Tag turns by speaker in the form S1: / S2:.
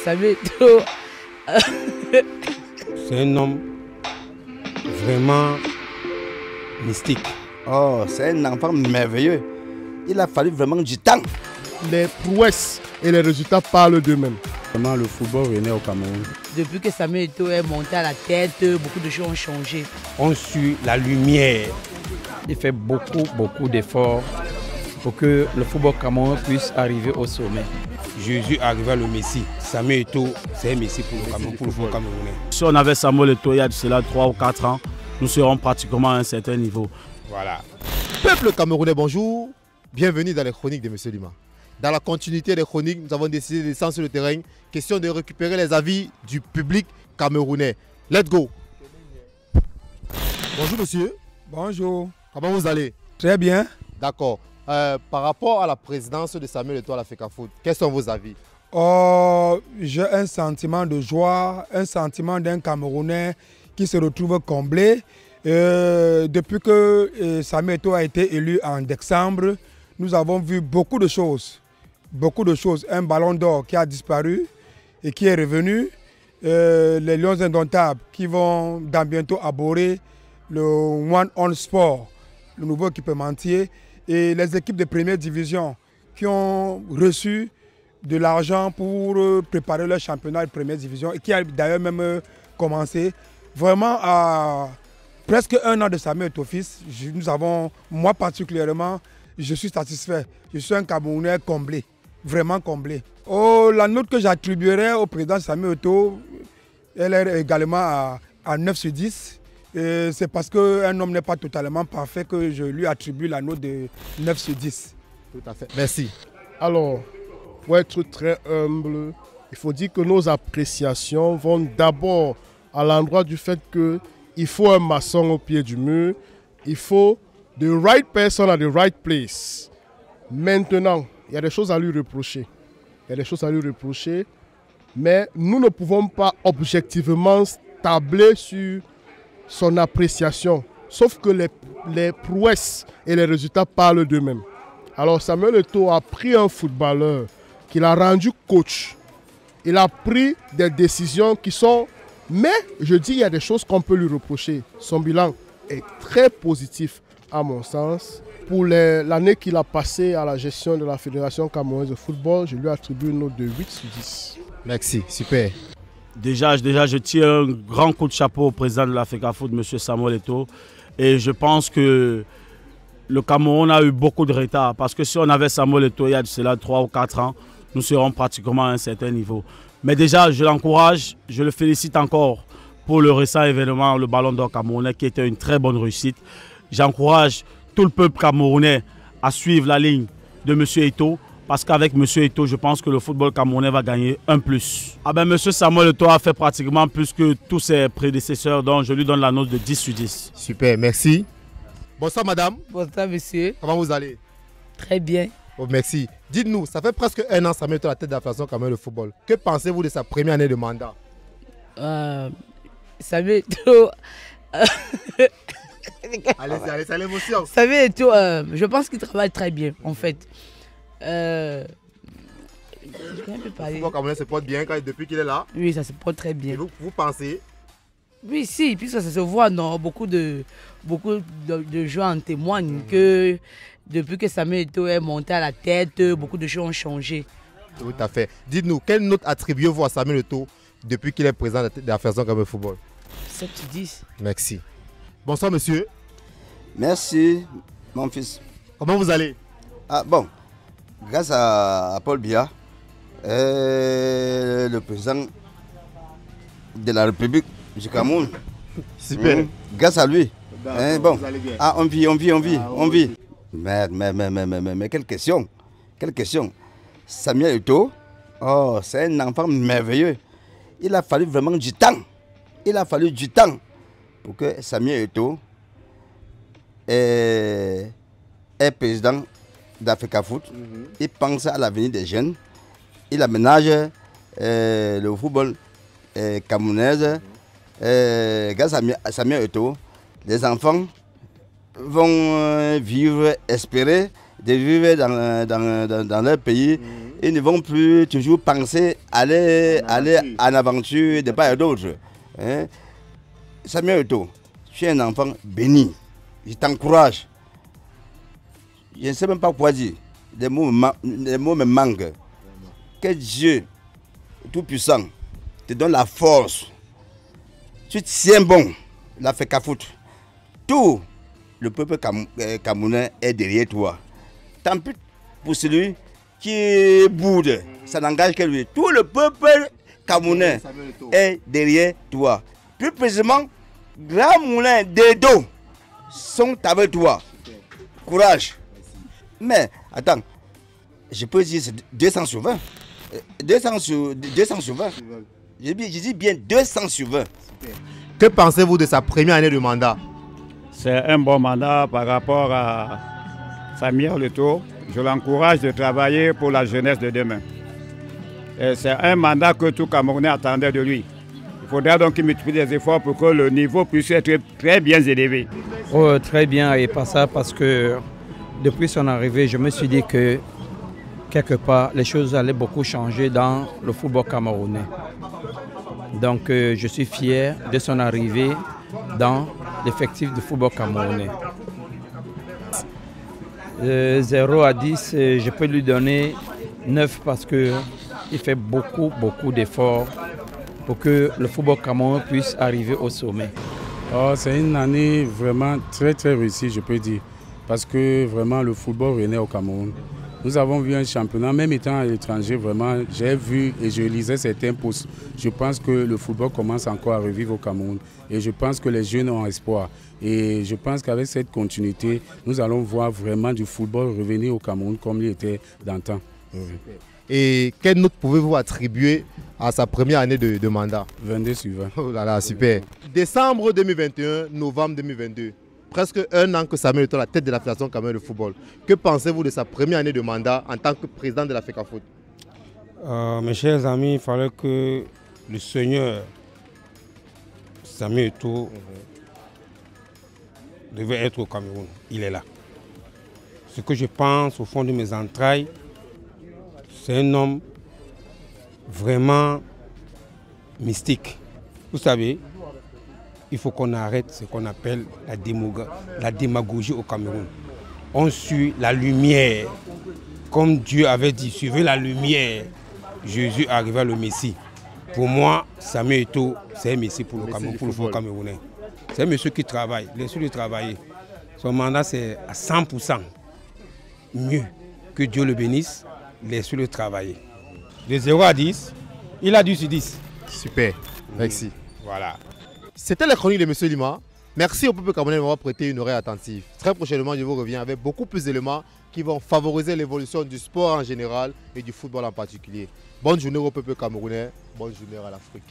S1: Samuel Eto'o.
S2: C'est un homme vraiment mystique.
S3: Oh, c'est un enfant merveilleux. Il a fallu vraiment du temps.
S4: Les prouesses et les résultats parlent d'eux-mêmes.
S2: Vraiment, le football renaît au Cameroun.
S1: Depuis que Samuel Eto'o est monté à la tête, beaucoup de choses ont changé.
S2: On suit la lumière. Il fait beaucoup d'efforts pour que le football camerounais puisse arriver au sommet. Jésus arriva le Messie. Samuel Eto'o, c'est un Messie pour le Cameroun, pour le football camerounais.
S5: Si on avait Samuel Eto'o il y a de cela 3 ou 4 ans, nous serons pratiquement à un certain niveau.
S2: Voilà.
S6: Peuple camerounais, bonjour. Bienvenue dans les chroniques de M. Lima. Dans la continuité des chroniques, nous avons décidé de descendre sur le terrain. Question de récupérer les avis du public camerounais. Let's go. Bonjour monsieur.
S7: Bonjour.
S6: Comment vous allez?
S7: Très bien.
S6: D'accord. Par rapport à la présidence de Samuel Eto'o à la FECAFOOT, quels sont vos avis?
S7: J'ai un sentiment de joie, un sentiment d'un Camerounais qui se retrouve comblé. Depuis que Samuel Eto'o a été élu en décembre, nous avons vu beaucoup de choses. Un ballon d'or qui a disparu et qui est revenu. Les Lions indomptables qui vont dans bientôt aborder le One On Sport, le nouveau équipementier, et les équipes de première division qui ont reçu de l'argent pour préparer leur championnat de première division et qui a d'ailleurs même commencé. Vraiment, à presque un an de Samuel Eto'o fils, moi particulièrement, je suis satisfait. Je suis un Camerounais comblé, vraiment comblé. La note que j'attribuerais au président Samuel Eto'o, elle est également à 9 sur 10. C'est parce qu'un homme n'est pas totalement parfait que je lui attribue la note de 9 sur 10.
S6: Tout à fait. Merci.
S4: Alors, pour être très humble, il faut dire que nos appréciations vont d'abord à l'endroit du fait qu'il faut un maçon au pied du mur, il faut the right person at the right place. Maintenant, il y a des choses à lui reprocher. Mais nous ne pouvons pas objectivement tabler sur son appréciation. Sauf que les prouesses et les résultats parlent d'eux-mêmes. Alors Samuel Eto'o a pris un footballeur qu'il a rendu coach. Il a pris des décisions qui sont... Mais je dis, il y a des choses qu'on peut lui reprocher. Son bilan est très positif à mon sens. Pour l'année qu'il a passée à la gestion de la Fédération camerounaise de football, je lui attribue une note de 8 sur 10.
S6: Merci, super.
S5: Déjà, je tire un grand coup de chapeau au président de la FECAFOOT, M. Samuel Eto'o. Et je pense que le Cameroun a eu beaucoup de retard. Parce que si on avait Samuel Eto'o il y a de cela 3 ou 4 ans, nous serons pratiquement à un certain niveau. Mais déjà, je l'encourage, je le félicite encore pour le récent événement, le Ballon d'Or camerounais, qui était une très bonne réussite. J'encourage tout le peuple camerounais à suivre la ligne de M. Eto'o. Parce qu'avec M. Eto'o, je pense que le football camerounais va gagner un plus. M. Samuel Eto'o a fait pratiquement plus que tous ses prédécesseurs, donc je lui donne la note de 10 sur 10.
S6: Super, merci. Bonsoir madame.
S1: Bonsoir monsieur.
S6: Comment vous allez?
S1: Très bien.
S6: Oh, merci. Dites-nous, ça fait presque un an Samuel Eto'o à la tête de la Fédération camerounaise de football. Que pensez-vous de sa première année de mandat?
S1: Samuel Eto'o...
S6: Allez, c'est l'émotion.
S1: Samuel Eto'o, je pense qu'il travaille très bien en fait.
S6: Le football camerounais se porte bien depuis qu'il est là.
S1: Oui, ça se porte très bien.
S6: Et vous pensez?
S1: Oui, si, puisque ça se voit, non, beaucoup de gens en témoignent que depuis que Samuel Eto'o est monté à la tête, beaucoup de choses ont changé.
S6: Tout à fait. Dites-nous, quelle note attribuez-vous à Samuel Eto'o depuis qu'il est président de la Fédération camerounaise de football?
S1: 7 sur 10.
S6: Merci. Bonsoir monsieur.
S3: Merci, mon fils.
S6: Comment vous allez?
S3: Bon, grâce à Paul Biya, le président de la République du Cameroun.
S6: Super.
S3: Grâce à lui. Bon.
S6: Vous allez bien.
S3: On vit. Mais quelle question. Samuel Eto'o, c'est un enfant merveilleux. Il a fallu vraiment du temps. Pour que Samuel Eto'o est président d'AFECAFOOT. Il pense à l'avenir des jeunes. Il aménage le football camerounais. Grâce à Samuel Eto'o, les enfants vont espérer de vivre dans leur pays Ils ne vont plus toujours penser aller en aventure de part et d'autre. Hein? Samuel Eto'o, tu es un enfant béni. Je t'encourage. Je ne sais même pas quoi dire. Les mots me manquent. Que Dieu Tout-Puissant te donne la force. Tu tiens bon la FECAFOOT. Tout le peuple camerounais est derrière toi. Tant pis pour celui qui boude, ça n'engage que lui. Tout le peuple camerounais est derrière toi. Plus précisément, Grand Moulin d'Edo sont avec toi. Courage. Mais, attends, je peux dire 200 sur 20. 200 sur 20. Je dis bien 200 sur 20.
S6: Que pensez-vous de sa première année de mandat?
S8: C'est un bon mandat par rapport à Samuel Eto'o. Je l'encourage de travailler pour la jeunesse de demain. C'est un mandat que tout Camerounais attendait de lui. Il faudra donc qu'il multiplie des efforts pour que le niveau puisse être très bien élevé.
S2: Oh, très bien, et pas ça parce que depuis son arrivée, je me suis dit que quelque part, les choses allaient beaucoup changer dans le football camerounais. Donc je suis fier de son arrivée dans l'effectif du football camerounais. 0 à 10, je peux lui donner 9 parce qu'il fait beaucoup d'efforts pour que le football camerounais puisse arriver au sommet.
S5: Oh, c'est une année vraiment très réussie, je peux dire, parce que vraiment le football renaît au Cameroun. Nous avons vu un championnat, même étant à l'étranger, vraiment, j'ai vu et je lisais certains posts. Je pense que le football commence encore à revivre au Cameroun et je pense que les jeunes ont espoir. Et je pense qu'avec cette continuité, nous allons voir vraiment du football revenir au Cameroun comme il était d'antan.
S6: Et quelle note pouvez-vous attribuer à sa première année de mandat?
S5: 22 sur 20.
S6: Oh là là, super. Décembre 2021, novembre 2022. Presque un an que Samuel Eto'o est à la tête de la Fédération camerounaise de football. Que pensez-vous de sa première année de mandat en tant que président de la FECAFOOT?
S2: Mes chers amis, il fallait que le Seigneur Samuel Eto'o devait être au Cameroun. Il est là. Ce que je pense au fond de mes entrailles, c'est un homme vraiment mystique. Vous savez, il faut qu'on arrête ce qu'on appelle la démagogie au Cameroun. On suit la lumière. Comme Dieu avait dit, suivez la lumière. Jésus arriva le Messie. Pour moi, Samuel Eto'o, c'est un Messie pour le Cameroun, pour le football camerounais. C'est un monsieur qui travaille, il est sûr de travailler. Son mandat, c'est à 100% mieux. Que Dieu le bénisse, il est sûr de travailler. De 0 à 10, il a 10 sur 10.
S6: Super, merci.
S2: Voilà.
S6: C'était la chronique de M. Lima. Merci au peuple camerounais de m'avoir prêté une oreille attentive. Très prochainement, je vous reviens avec beaucoup plus d'éléments qui vont favoriser l'évolution du sport en général et du football en particulier. Bonne journée au peuple camerounais, bonne journée à l'Afrique.